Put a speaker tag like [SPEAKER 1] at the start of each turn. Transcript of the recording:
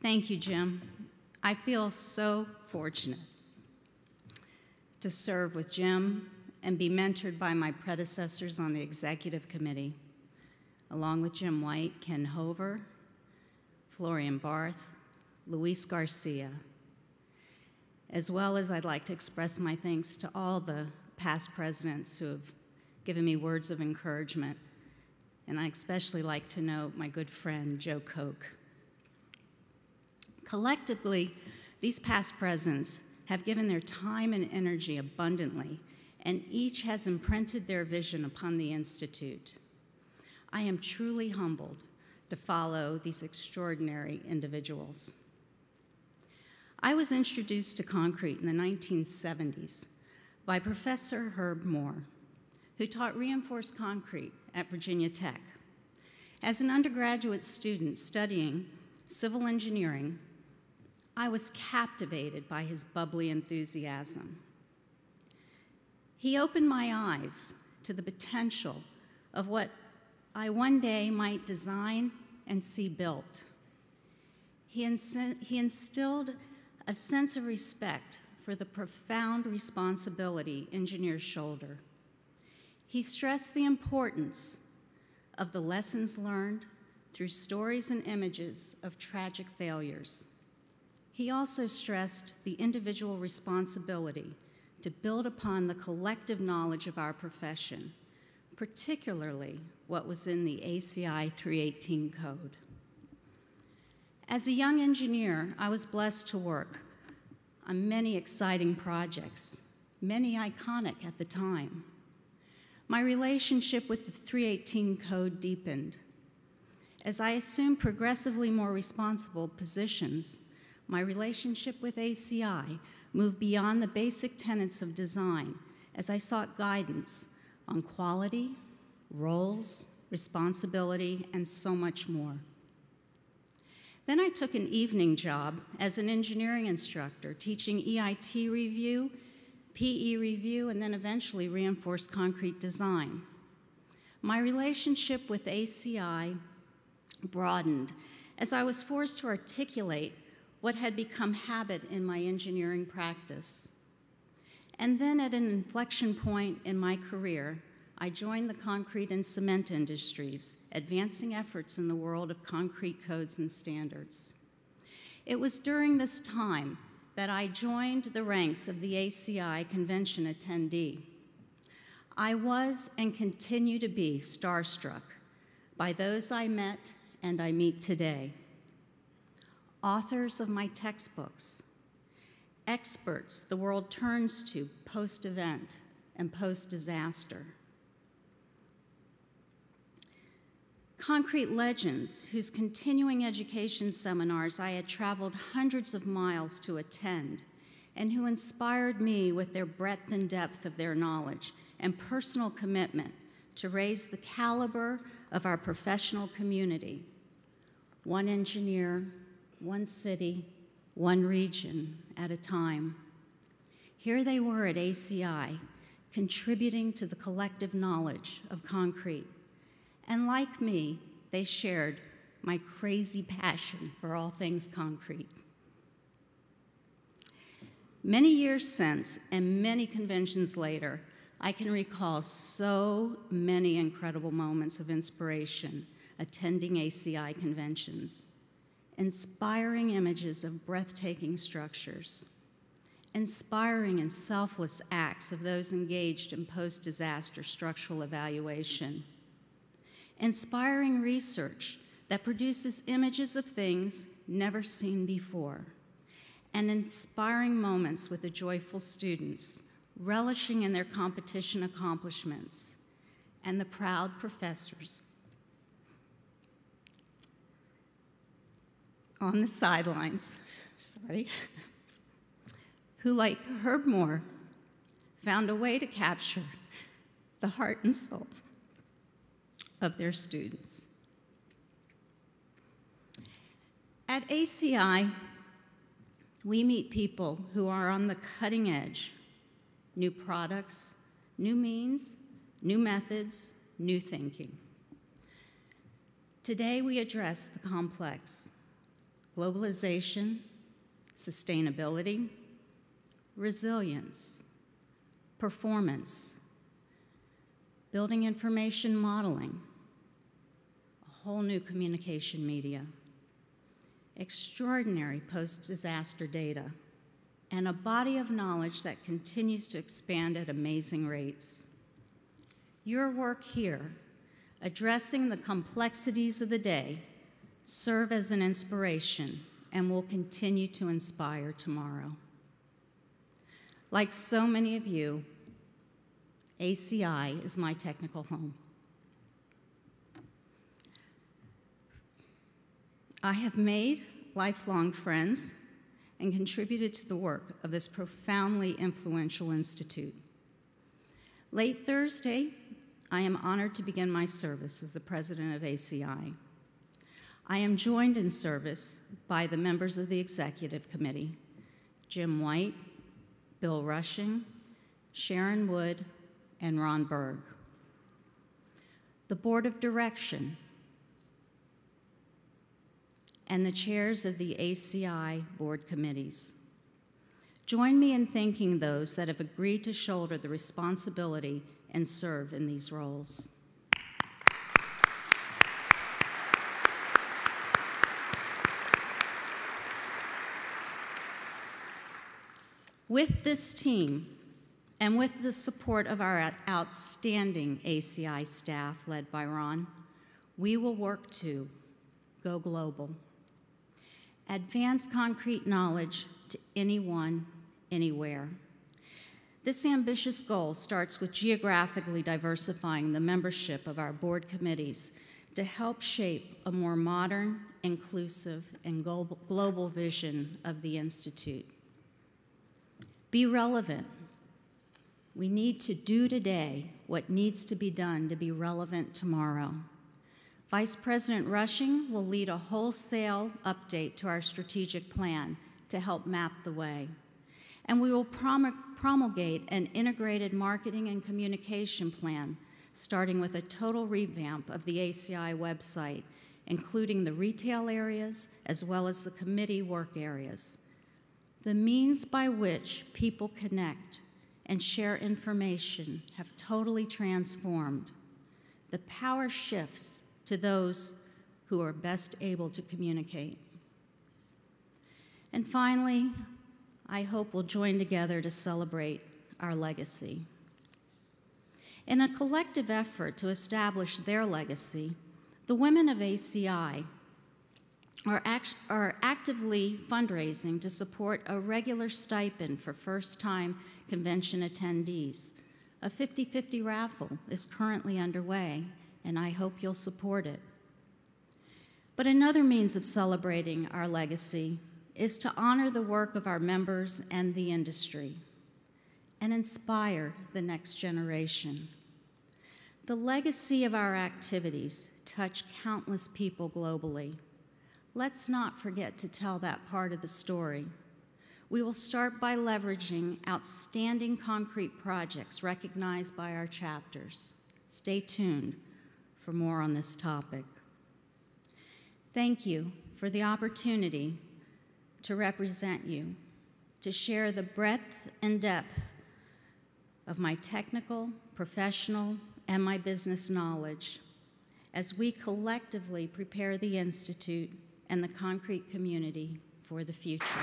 [SPEAKER 1] Thank you, Jim. I feel so fortunate to serve with Jim and be mentored by my predecessors on the executive committee, along with Jim White, Ken Hover, Florian Barth, Luis Garcia, as well as I'd like to express my thanks to all the past presidents who have given me words of encouragement, and I especially like to note my good friend, Joe Koch. Collectively, these past presidents have given their time and energy abundantly, and each has imprinted their vision upon the Institute. I am truly humbled to follow these extraordinary individuals. I was introduced to concrete in the 1970s by Professor Herb Moore, who taught reinforced concrete at Virginia Tech. As an undergraduate student studying civil engineering, I was captivated by his bubbly enthusiasm. He opened my eyes to the potential of what I one day might design and see built. He instilled a sense of respect for the profound responsibility engineers shoulder. He stressed the importance of the lessons learned through stories and images of tragic failures. He also stressed the individual responsibility to build upon the collective knowledge of our profession, particularly what was in the ACI 318 code. As a young engineer, I was blessed to work on many exciting projects, many iconic at the time. My relationship with the 318 code deepened. As I assumed progressively more responsible positions, my relationship with ACI moved beyond the basic tenets of design as I sought guidance on quality, roles, responsibility, and so much more. Then I took an evening job as an engineering instructor, teaching EIT review, PE review, and then eventually reinforced concrete design. My relationship with ACI broadened as I was forced to articulate what had become habit in my engineering practice. And then at an inflection point in my career, I joined the concrete and cement industries, advancing efforts in the world of concrete codes and standards. It was during this time that I joined the ranks of the ACI convention attendee. I was and continue to be starstruck by those I met and I meet today. Authors of my textbooks, experts the world turns to post-event and post-disaster, concrete legends whose continuing education seminars I had traveled hundreds of miles to attend, and who inspired me with their breadth and depth of their knowledge and personal commitment to raise the caliber of our professional community, one engineer, one city, one region at a time. Here they were at ACI, contributing to the collective knowledge of concrete. And like me, they shared my crazy passion for all things concrete. Many years since, and many conventions later, I can recall so many incredible moments of inspiration attending ACI conventions. Inspiring images of breathtaking structures, inspiring and selfless acts of those engaged in post-disaster structural evaluation, inspiring research that produces images of things never seen before, and inspiring moments with the joyful students, relishing in their competition accomplishments, and the proud professors on the sidelines, who, like Herb Moore, found a way to capture the heart and soul of their students. At ACI, we meet people who are on the cutting edge, new products, new means, new methods, new thinking. Today, we address the complex, globalization, sustainability, resilience, performance, building information modeling, a whole new communication media, extraordinary post-disaster data, and a body of knowledge that continues to expand at amazing rates. Your work here, addressing the complexities of the day, serve as an inspiration and will continue to inspire tomorrow. Like so many of you, ACI is my technical home. I have made lifelong friends and contributed to the work of this profoundly influential institute. Late Thursday, I am honored to begin my service as the president of ACI. I am joined in service by the members of the executive committee, Jim White, Bill Rushing, Sharon Wood, and Ron Berg. The board of direction and the chairs of the ACI board committees. Join me in thanking those that have agreed to shoulder the responsibility and serve in these roles. With this team, and with the support of our outstanding ACI staff led by Ron, we will work to go global, advance concrete knowledge to anyone, anywhere. This ambitious goal starts with geographically diversifying the membership of our board committees to help shape a more modern, inclusive, and global vision of the Institute. Be relevant. We need to do today what needs to be done to be relevant tomorrow. Vice President Rushing will lead a wholesale update to our strategic plan to help map the way. And we will promulgate an integrated marketing and communication plan, starting with a total revamp of the ACI website, including the retail areas as well as the committee work areas. The means by which people connect and share information have totally transformed. The power shifts to those who are best able to communicate. And finally, I hope we'll join together to celebrate our legacy. In a collective effort to establish their legacy, the women of ACI are actively fundraising to support a regular stipend for first-time convention attendees. A 50-50 raffle is currently underway, and I hope you'll support it. But another means of celebrating our legacy is to honor the work of our members and the industry and inspire the next generation. The legacy of our activities touch countless people globally. Let's not forget to tell that part of the story. We will start by leveraging outstanding concrete projects recognized by our chapters. Stay tuned for more on this topic. Thank you for the opportunity to represent you, to share the breadth and depth of my technical, professional, and my business knowledge as we collectively prepare the Institute and the concrete community for the future.